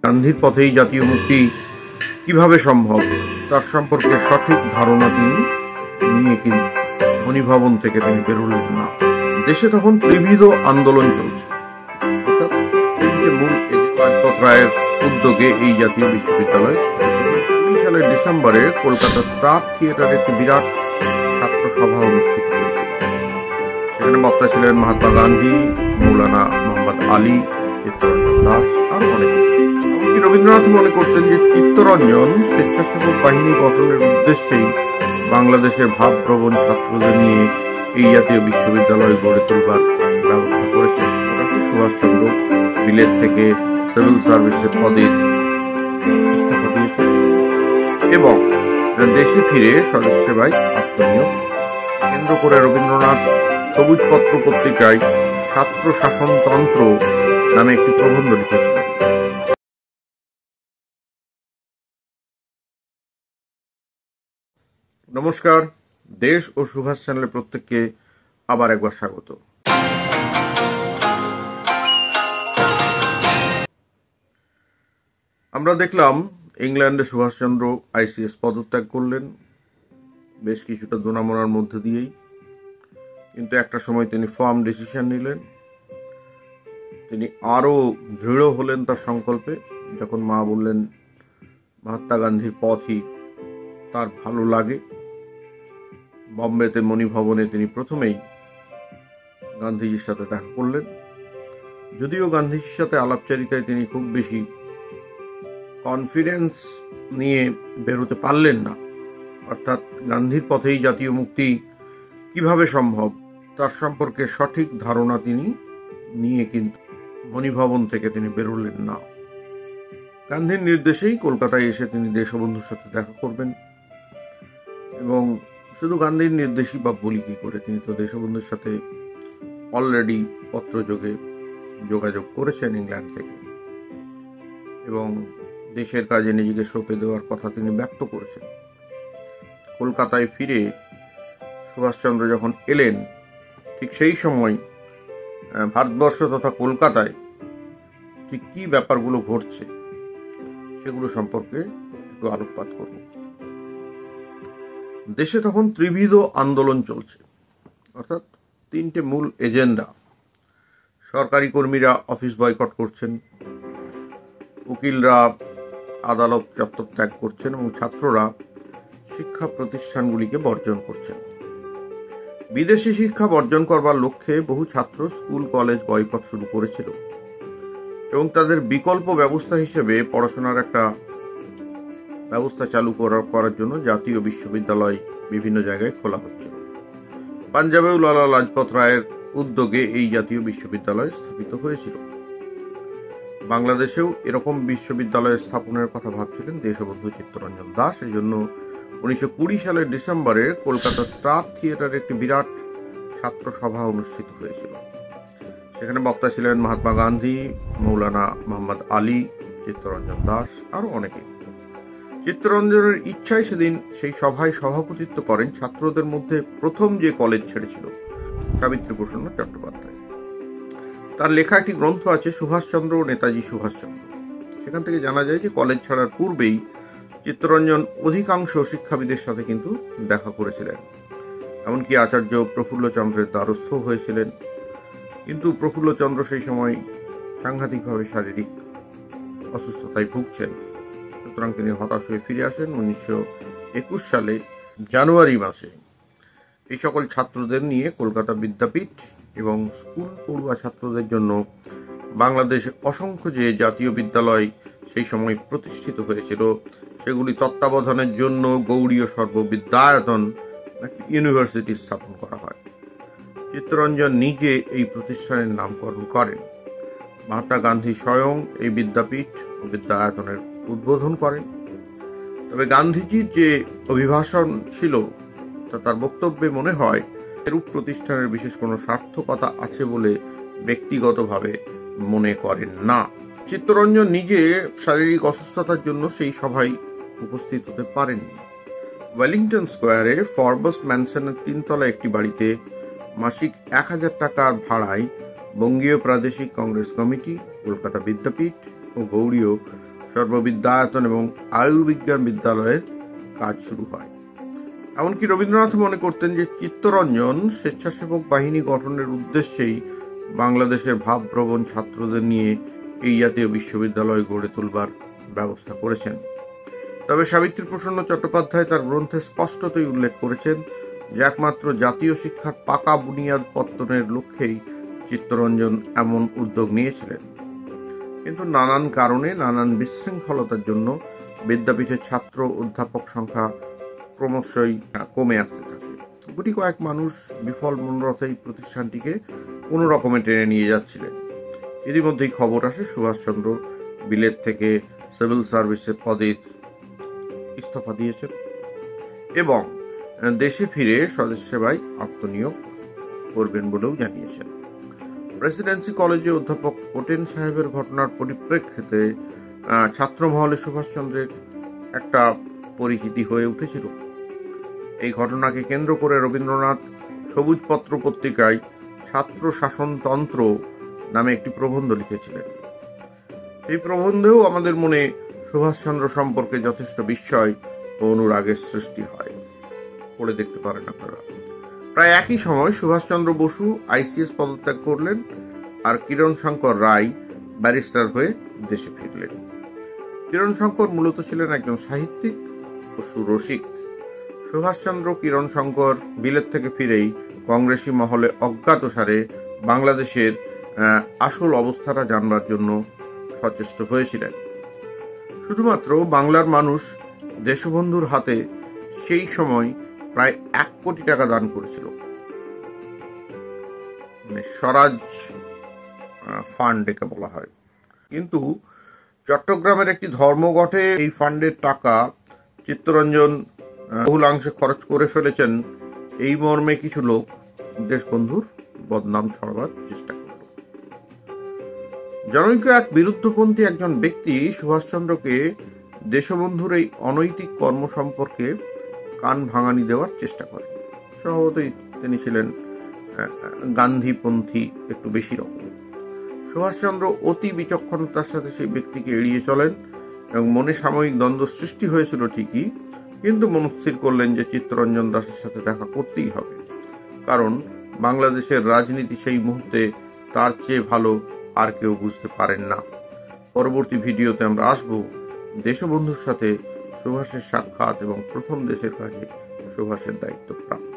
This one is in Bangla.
গান্ধীর পথেই জাতীয় মুক্তি কিভাবে সম্ভব তার সম্পর্কে সঠিক ধারণা তিনি নিয়ে কিন্তু মণিভবন থেকে তিনি বেরোলেন না। দেশে তখন ত্রিবিধ আন্দোলন চলছে। অর্থাৎ মূল লাজপত রায়ের উদ্যোগে এই জাতীয় বিশ্ববিদ্যালয় 20 সালের ডিসেম্বরে কলকাতার প্রাগ থিয়েটারে একটি বিরাট ছাত্র সভা অনুষ্ঠিত হয়েছিল। সেখানে বক্তা ছিলেন মহাত্মা গান্ধী, মৌলানা মোহাম্মদ আলী, চিত্তরঞ্জন দাস আর অনেকে। এমনকি রবীন্দ্রনাথ মনে করতেন যে চিত্তরঞ্জন স্বেচ্ছাসেবক বাহিনী গঠনের উদ্দেশ্যেই বাংলাদেশের ভাবপ্রবণ ছাত্রদের নিয়ে এই জাতীয় বিশ্ববিদ্যালয় গড়ে তোলবার ব্যবস্থা করেছেন। সুভাষচন্দ্র বিলেত থেকে সিভিল সার্ভিসের পদে ইস্তফা দিয়েছেন এবং দেশে ফিরে সমাজ সেবায় আত্মনিয়োগ কেন্দ্র করে রবীন্দ্রনাথ সবুজ পত্র পত্রিকায় ছাত্র শাসনতন্ত্র নামে একটি প্রবন্ধ লিখেছিলেন। নমস্কার, দেশ ও সুভাষ চ্যানেলে প্রত্যেককে আবার একবার স্বাগত। আমরা দেখলাম ইংল্যান্ডে সুভাষচন্দ্র আইসিএস পদত্যাগ করলেন বেশ কিছুটা দোনামোনার মধ্যে দিয়েই, কিন্তু একটা সময় তিনি ফার্ম ডিসিশন নিলেন। তিনি আরো দৃঢ় হলেন তার সংকল্পে যখন মা বললেন মহাত্মা গান্ধীর পথই তার ভালো লাগে। বম্বেতে মণিভবনে তিনি প্রথমেই গান্ধীজির সাথে দেখা করলেন। যদিও গান্ধীজির সাথে আলাপচারিতায় তিনি খুব বেশি কনফিডেন্স নিয়ে বেরোতে পারলেন না। অর্থাৎ গান্ধীর পথেই জাতীয় মুক্তি কিভাবে সম্ভব তার সম্পর্কে সঠিক ধারণা তিনি নিয়ে কিন্তু মণিভবন থেকে তিনি বেরোলেন না। গান্ধীর নির্দেশেই কলকাতায় এসে তিনি দেশবন্ধুর সাথে দেখা করবেন এবং শুধু গান্ধীর নির্দেশই বা বলি কি করে, তিনি তো দেশবন্ধুর সাথে অলরেডি পত্রযোগে যোগাযোগ করেছেন ইংল্যান্ড থেকে এবং দেশের কাজে নিজেকে সঁপে দেওয়ার কথা তিনি ব্যক্ত করেছেন। কলকাতায় ফিরে সুভাষচন্দ্র যখন এলেন, ঠিক সেই সময় ভারতবর্ষ তথা কলকাতায় ঠিক কি ব্যাপারগুলো ঘটছে সেগুলো সম্পর্কে একটু আলোকপাত করব। দেশে তখন ত্রিবিধ আন্দোলন চলছে। অর্থাৎ তিনটে মূল এজেন্ডা। সরকারি কর্মীরা অফিস বয়কট করছেন, উকিলরা আদালত চত্বর ত্যাগ করছেন এবং ছাত্ররা শিক্ষা প্রতিষ্ঠানগুলিকে বর্জন করছেন। বিদেশি শিক্ষা বর্জন করবার লক্ষ্যে বহু ছাত্র স্কুল কলেজ বয়কট শুরু করেছিল এবং তাদের বিকল্প ব্যবস্থা হিসেবে পড়াশোনার একটা ব্যবস্থা চালু করার জন্য জাতীয় বিশ্ববিদ্যালয় বিভিন্ন জায়গায় খোলা হচ্ছিল। পাঞ্জাবেও লালা লাজপত রায়ের উদ্যোগে এই জাতীয় বিশ্ববিদ্যালয় স্থাপিত হয়েছিল। বাংলাদেশেও এরকম বিশ্ববিদ্যালয় স্থাপনের কথা ভাবছিলেন দেশবন্ধু চিত্তরঞ্জন দাস। এই জন্য 1920 সালের ডিসেম্বরে কলকাতার প্রাগ থিয়েটারে একটি বিরাট ছাত্র সভা অনুষ্ঠিত হয়েছিল। সেখানে বক্তা ছিলেন মহাত্মা গান্ধী, মৌলানা মোহাম্মদ আলী, চিত্তরঞ্জন দাস আরো অনেকে। চিত্তরঞ্জনের ইচ্ছায় সেদিন সেই সভায় সভাপতিত্ব করেন ছাত্রদের মধ্যে প্রথম যে কলেজ ছেড়েছিল সাবিত্রী প্রসন্ন চট্টোপাধ্যায়। তার লেখা একটি গ্রন্থ আছে সুভাষচন্দ্র ও নেতাজি সুভাষচন্দ্র। সেখান থেকে জানা যায় যে কলেজ ছাড়ার পূর্বেই চিত্তরঞ্জন অধিকাংশ শিক্ষাবিদের সাথে কিন্তু দেখা করেছিলেন। এমনকি আচার্য প্রফুল্লচন্দ্রের দ্বারস্থ হয়েছিলেন। কিন্তু প্রফুল্লচন্দ্র সেই সময় সাংঘাতিকভাবে শারীরিক অসুস্থতায় ভুগছেন, সুতরাং তিনি হতাশ হয়ে ফিরে আসেন। 1921 সালে জানুয়ারি মাসে এই সকল ছাত্রদের নিয়ে কলকাতা বিদ্যাপীঠ এবং স্কুল পড়ুয়া ছাত্রদের জন্য বাংলাদেশে অসংখ্য যে জাতীয় বিদ্যালয় সেই সময় প্রতিষ্ঠিত হয়েছিল সেগুলি তত্ত্বাবধানের জন্য গৌড়ীয় সর্ববিদ্যায়তন একটি ইউনিভার্সিটি স্থাপন করা হয়। চিত্তরঞ্জন নিজে এই প্রতিষ্ঠানের নামকরণ করেন। মহাত্মা গান্ধী স্বয়ং এই বিদ্যাপীঠ ও বিদ্যায়তনের উদ্বোধন করেন। তবে গান্ধীজির যে অভিভাষণ ছিল তা তার বক্তব্যে মনে হয় এরূপ প্রতিষ্ঠানের বিশেষ কোনো সার্থকতা আছে বলে ব্যক্তিগতভাবে মনে করেন না। চিত্তরঞ্জন নিজে শারীরিক অসুস্থতার জন্য সেই সভায় উপস্থিত হতে পারেননি। ওয়েলিংটন স্কোয়ারে ফরবস ম্যানসনের 3 তলা একটি বাড়িতে মাসিক 1000 টাকার ভাড়ায় বঙ্গীয় প্রাদেশিক কংগ্রেস কমিটি, কলকাতা বিদ্যাপীঠ ও গৌড়ীয় সর্ববিদ্যায়তন এবং আয়ুর্বিজ্ঞান বিদ্যালয়ের কাজ শুরু হয়। এমনকি রবীন্দ্রনাথ মনে করতেন যে চিত্তরঞ্জন স্বেচ্ছাসেবক বাহিনী গঠনের উদ্দেশ্যেই বাংলাদেশের ভাবপ্রবণ ছাত্রদের নিয়ে এই জাতীয় বিশ্ববিদ্যালয় গড়ে তোলবার ব্যবস্থা করেছেন। তবে সাবিত্রীপ্রসন্ন চট্টোপাধ্যায় তার গ্রন্থে স্পষ্টতই উল্লেখ করেছেন যে একমাত্র জাতীয় শিক্ষার পাকা বুনিয়াদ পত্তনের লক্ষ্যেই চিত্তরঞ্জন এমন উদ্যোগ নিয়েছিলেন। কিন্তু নানান কারণে, নানান বিশৃঙ্খলতার জন্য বিদ্যাপীঠের ছাত্র অধ্যাপক সংখ্যা ক্রমশই কমে আসতে থাকে। গুটি কয়েক মানুষ বিফল মনোরথে এই প্রতিষ্ঠানটিকে কোনো রকমে টেনে নিয়ে যাচ্ছিলেন। ইতিমধ্যেই খবর আসে সুভাষচন্দ্র বিলেত থেকে সিভিল সার্ভিসের পদে ইস্তফা দিয়েছেন এবং দেশে ফিরে স্বদেশ সেবায় আত্মনিয়োগ করবেন বলেও জানিয়েছেন। প্রেসিডেন্সি কলেজে অধ্যাপক কোটেন সাহেবের ঘটনার পরিপ্রেক্ষিতে ছাত্র মহলে সুভাষচন্দ্রের একটা পরিচিতি হয়ে উঠেছিল। এই ঘটনাকে কেন্দ্র করে রবীন্দ্রনাথ সবুজ পত্র পত্রিকায় ছাত্র শাসনতন্ত্র নামে একটি প্রবন্ধ লিখেছিলেন। এই প্রবন্ধেও আমাদের মনে সুভাষচন্দ্র সম্পর্কে যথেষ্ট বিস্ময় ও অনুরাগের সৃষ্টি হয়। পড়ে দেখতে পারেন আপনারা। প্রায় একই সময় সুভাষচন্দ্র বসু আইসিএস পদত্যাগ করলেন আর কিরণ শঙ্কর রায় ব্যারিস্টার হয়ে দেশে ফিরলেন। কিরণ শঙ্কর মূলত ছিলেন একজন সাহিত্যিক ও সুরসিক। সুভাষচন্দ্র কিরণ শঙ্কর বিলেত থেকে ফিরেই কংগ্রেসি মহলে অজ্ঞাতসারে বাংলাদেশের আসল অবস্থাটা জানবার জন্য সচেষ্ট হয়েছিলেন। শুধুমাত্র বাংলার মানুষ দেশবন্ধুর হাতে সেই সময় প্রায় 1 কোটি টাকা দান করেছিল, মানে স্বরাজ ফান্ড একে বলা হয়। কিন্তু চট্টগ্রামের একটি ধর্মঘটে এই ফান্ডের টাকা চিত্তরঞ্জন বহুলাংশে খরচ করে ফেলেছেন, এই মর্মে কিছু লোক দেশবন্ধুর বদনাম ছড়াবার চেষ্টা করল। জনৈক এক বিরুদ্ধপন্থী একজন ব্যক্তি সুভাষচন্দ্রকে দেশবন্ধুর এই অনৈতিক কর্ম সম্পর্কে কান ভাঙানি দেওয়ার চেষ্টা করেন। স্বভাবতই তিনি ছিলেন গান্ধীপন্থী একটু বেশি রকম। সুভাষচন্দ্র অতি বিচক্ষণতার সাথে সেই ব্যক্তিকে এড়িয়ে চলেন এবং মনে সাময়িক দ্বন্দ্ব সৃষ্টি হয়েছিল ঠিকই, কিন্তু মনস্থির করলেন যে চিত্তরঞ্জন দাসের সাথে দেখা করতেই হবে, কারণ বাংলাদেশের রাজনীতি সেই মুহূর্তে তার চেয়ে ভালো আর কেউ বুঝতে পারেন না। পরবর্তী ভিডিওতে আমরা আসব দেশবন্ধুর সাথে সুভাষের সাক্ষাৎ এবং প্রথম দেশের কাজে সুভাষের দায়িত্ব প্রাপ্ত।